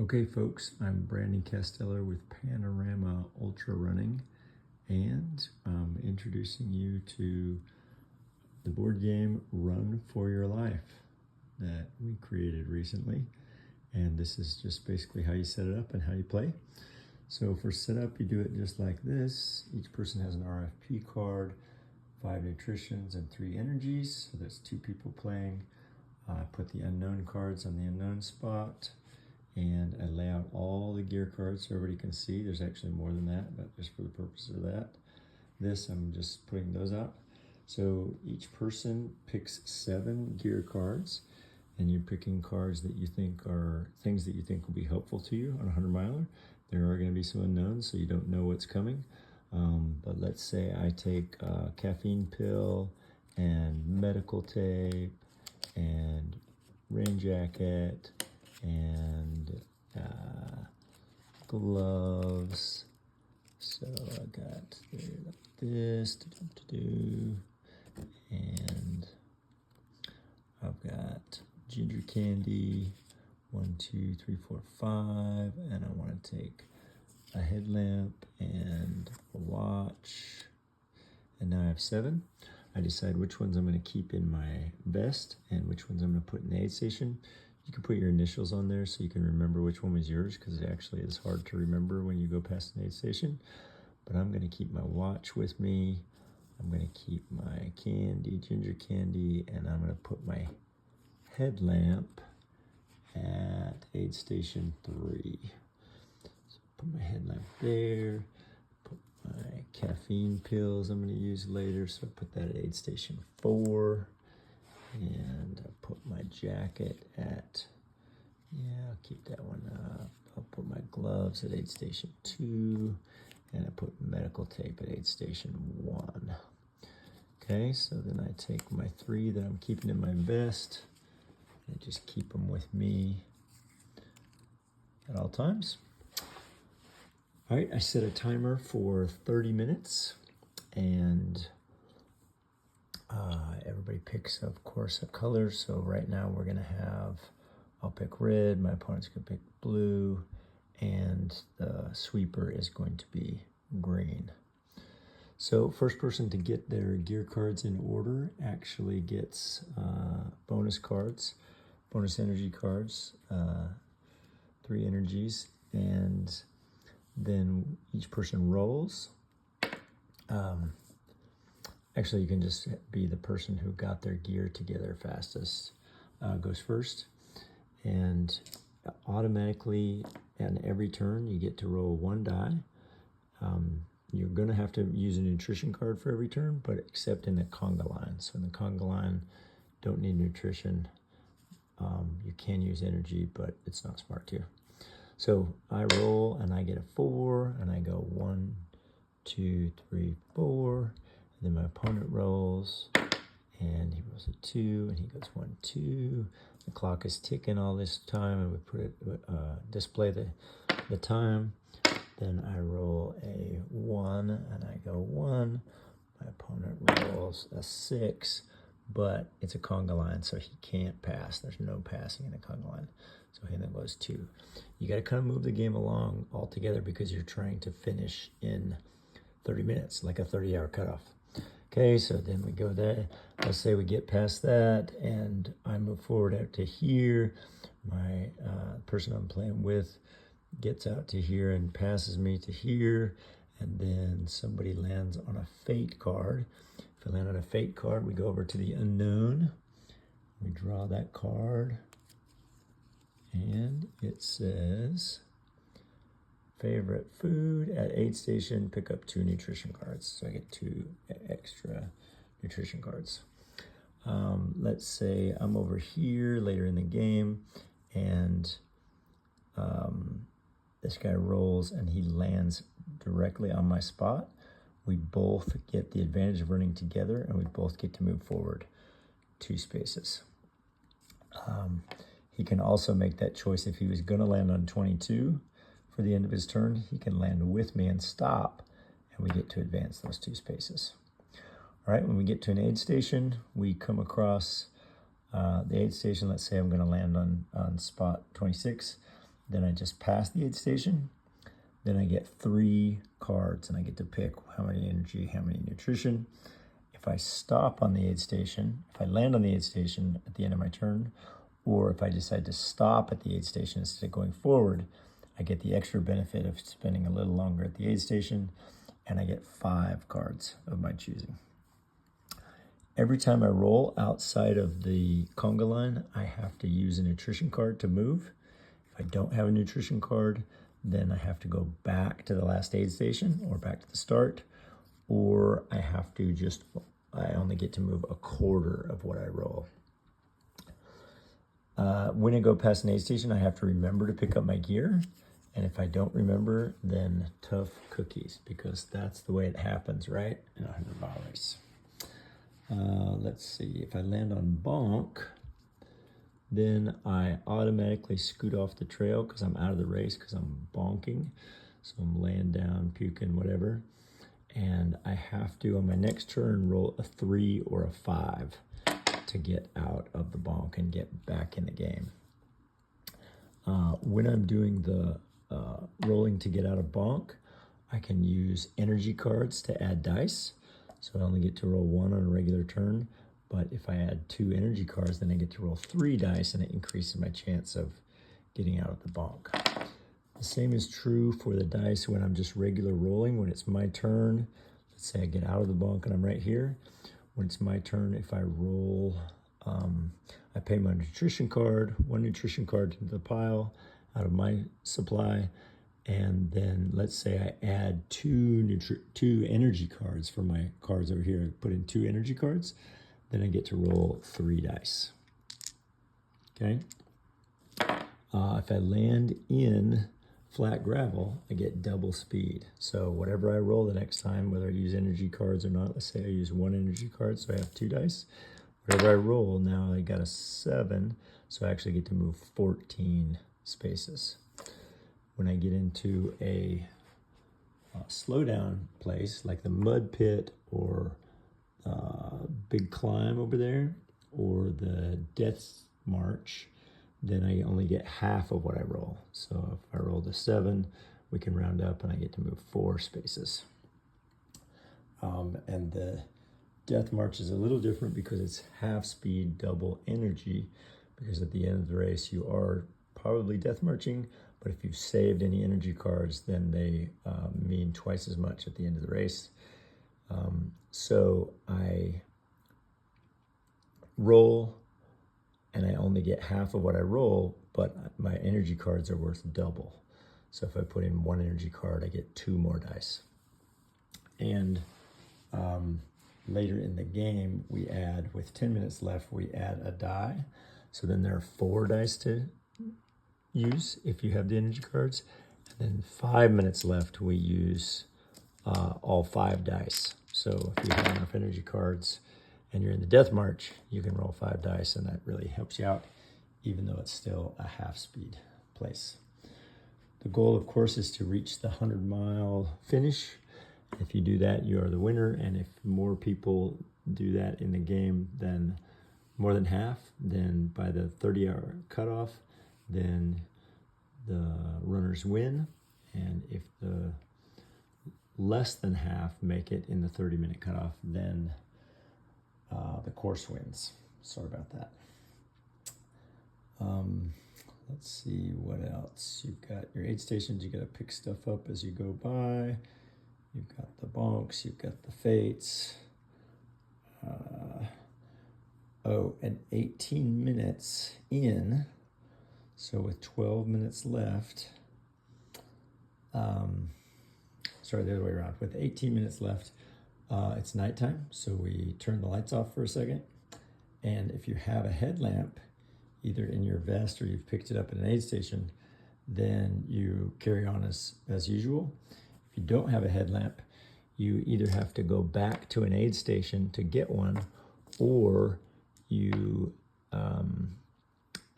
Okay, folks, I'm Brandon Casteller with Panorama Ultra Running, and I'm introducing you to the board game Run for Your Life that we created recently. And this is just basically how you set it up and how you play. So for setup, you do it just like this. Each person has an RFP card, 5 nutritions and 3 energies. So that's 2 people playing. I put the unknown cards on the unknown spot, and I lay out all the gear cards so everybody can see. There's actually more than that, but just for the purpose of that. I'm just putting those out. So each person picks 7 gear cards, and you're picking cards that you think are things that you think will be helpful to you on a 100-miler. There are going to be some unknowns, so you don't know what's coming. But let's say I take a caffeine pill and medical tape and rain jacket and gloves. So I got this to do, and I've got ginger candy, 1, 2, 3, 4, 5, and I want to take a headlamp and a watch, and now I have 7. I decide which ones I'm going to keep in my vest and which ones I'm going to put in the aid station. You can put your initials on there so you can remember which one was yours, because it actually is hard to remember when you go past an aid station. But I'm going to keep my watch with me. I'm going to keep my candy, ginger candy, and I'm going to put my headlamp at aid station 3. So put my headlamp there. Put my caffeine pills I'm going to use later, so I put that at aid station 4. And I'll put my jacket at, I'll keep that one up. I'll put my gloves at aid station 2, and I put medical tape at aid station 1. Okay, so then I take my 3 that I'm keeping in my vest, and just keep them with me at all times. All right, I set a timer for 30 minutes, and everybody picks, of course, a color. So right now we're gonna have, I'll pick red, my opponent's gonna pick blue, and the sweeper is going to be green. So first person to get their gear cards in order actually gets bonus cards, bonus energy cards, 3 energies, and then each person rolls. Actually, you can just be the person who got their gear together fastest goes first. And automatically, on every turn, you get to roll 1 die. You're going to have to use a nutrition card for every turn, but except in the conga line. So in the conga line, don't need nutrition. You can use energy, but it's not smart to. So I roll, and I get a 4, and I go 1, 2, 3, 4. Then my opponent rolls, and he rolls a 2, and he goes 1, 2. The clock is ticking all this time, and we put it display the time. Then I roll a 1, and I go 1. My opponent rolls a 6, but it's a conga line, so he can't pass. There's no passing in a conga line. So he then goes 2. You got to kind of move the game along altogether because you're trying to finish in 30 minutes, like a 30-hour cutoff. Okay, so then we go there. Let's say we get past that, and I move forward out to here. My person I'm playing with gets out to here and passes me to here, and then somebody lands on a fate card. If I land on a fate card, we go over to the unknown. We draw that card, and it says, favorite food at aid station, pick up 2 nutrition cards. So I get 2 extra nutrition cards. Let's say I'm over here later in the game, and this guy rolls and he lands directly on my spot. We both get the advantage of running together, and we both get to move forward 2 spaces. He can also make that choice if he was going to land on 22 for the end of his turn. He can land with me and stop, and we get to advance those 2 spaces. All right, when we get to an aid station, we come across the aid station. Let's say I'm going to land on spot 26. then I just pass the aid station. Then I get 3 cards, and I get to pick how many energy, how many nutrition. If I stop on the aid station, if I land on the aid station at the end of my turn, or if I decide to stop at the aid station instead of going forward, I get the extra benefit of spending a little longer at the aid station, and I get 5 cards of my choosing. Every time I roll outside of the conga line, I have to use a nutrition card to move. If I don't have a nutrition card, then I have to go back to the last aid station or back to the start, or I have to I only get to move a quarter of what I roll. When I go past an aid station, I have to remember to pick up my gear. And if I don't remember, then tough cookies, because that's the way it happens, right? In a 100-mile race. Let's see, if I land on bonk, then I automatically scoot off the trail because I'm out of the race because I'm bonking. So I'm laying down, puking, whatever. And I have to, on my next turn, roll a 3 or a 5 to get out of the bonk and get back in the game. When I'm doing the rolling to get out of bonk, I can use energy cards to add dice. So I only get to roll 1 on a regular turn, but if I add 2 energy cards, then I get to roll 3 dice, and it increases my chance of getting out of the bonk. The same is true for the dice when I'm just regular rolling. When it's my turn, let's say I get out of the bonk and I'm right here. When it's my turn, if I roll, I pay my nutrition card, 1 nutrition card into the pile out of my supply, and then let's say I add 2 energy cards for my cards over here. I put in 2 energy cards, then I get to roll 3 dice. Okay. If I land in flat gravel, I get double speed. So whatever I roll the next time, whether I use energy cards or not, let's say I use 1 energy card, so I have 2 dice. Whatever I roll, now I got a 7, so I actually get to move 14 spaces. When I get into a slow down place, like the mud pit or big climb over there, or the death march, then I only get half of what I roll. So if I rolled a 7, we can round up and I get to move 4 spaces. And the death march is a little different because it's half speed, double energy, because at the end of the race you are probably death marching, but if you've saved any energy cards, then they mean twice as much at the end of the race. So I roll, and I only get half of what I roll, but my energy cards are worth double. So if I put in 1 energy card, I get 2 more dice. And later in the game, we add, with 10 minutes left, we add a die. So then there are 4 dice to use if you have the energy cards. And then 5 minutes left, we use all 5 dice. So if you have enough energy cards and you're in the death march, you can roll 5 dice, and that really helps you out, even though it's still a half speed place. The goal, of course, is to reach the 100-mile finish. If you do that, you are the winner. And if more people do that in the game than more than half, then by the 30-hour cutoff, then the runners win. And if the less than half make it in the 30-minute cutoff, then the course wins. Sorry about that. Let's see what else. You've got your aid stations. You got to pick stuff up as you go by. You've got the bonks. You've got the fates. And 18 minutes in. So with 12 minutes left. Sorry, the other way around. With 18 minutes left, it's nighttime. So we turn the lights off for a second. And if you have a headlamp, either in your vest or you've picked it up at an aid station, then you carry on as usual. If you don't have a headlamp, you either have to go back to an aid station to get one, or you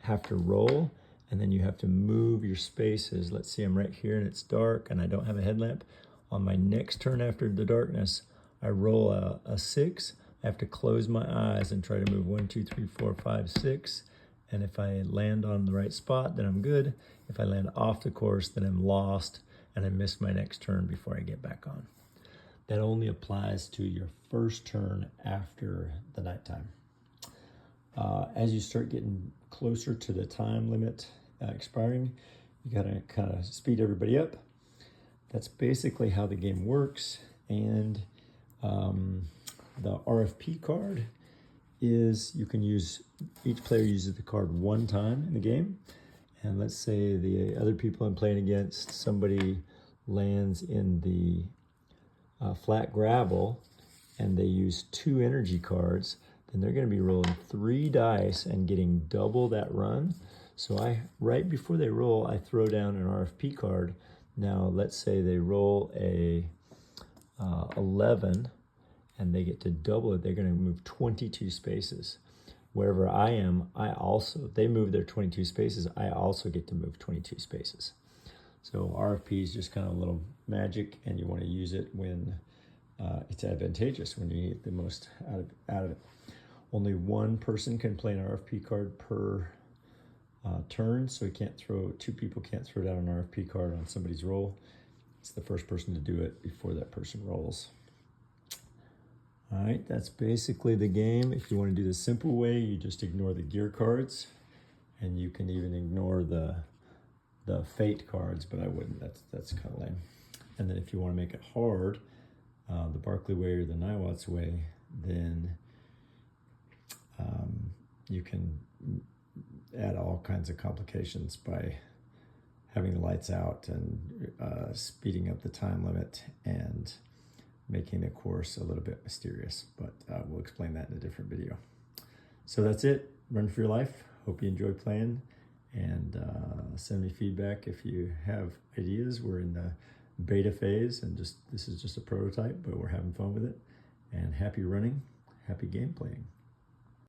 have to roll, and then you have to move your spaces. Let's see, I'm right here and it's dark and I don't have a headlamp. On my next turn after the darkness, I roll a 6. I have to close my eyes and try to move 1, 2, 3, 4, 5, 6, And if I land on the right spot, then I'm good. If I land off the course, then I'm lost and I miss my next turn before I get back on. That only applies to your first turn after the nighttime. As you start getting closer to the time limit expiring, you gotta kind of speed everybody up. That's basically how the game works. And the RFP card is, you can use, each player uses the card one time in the game. And let's say the other people I'm playing against, somebody lands in the flat gravel and they use 2 energy cards, then they're going to be rolling 3 dice and getting double that run. So right before they roll, I throw down an RFP card. Now let's say they roll a 11 and they get to double it. They're going to move 22 spaces. Wherever I am, they move their 22 spaces, I also get to move 22 spaces. So RFP is just kind of a little magic, and you want to use it when it's advantageous, when you get the most out of it. Only one person can play an RFP card per turn, so 2 people can't throw down an RFP card on somebody's roll. It's the first person to do it before that person rolls. All right, that's basically the game. If you want to do the simple way, you just ignore the gear cards, and you can even ignore the fate cards, but I wouldn't. That's kind of lame. And then if you want to make it hard, the Barkley way or the Niwat's way, then you can add all kinds of complications by having the lights out and speeding up the time limit and making the course a little bit mysterious, but we'll explain that in a different video. So that's it. Run for your life. Hope you enjoy playing, and send me feedback if you have ideas. We're in the beta phase, and this is just a prototype, but we're having fun with it. And happy running, happy game playing.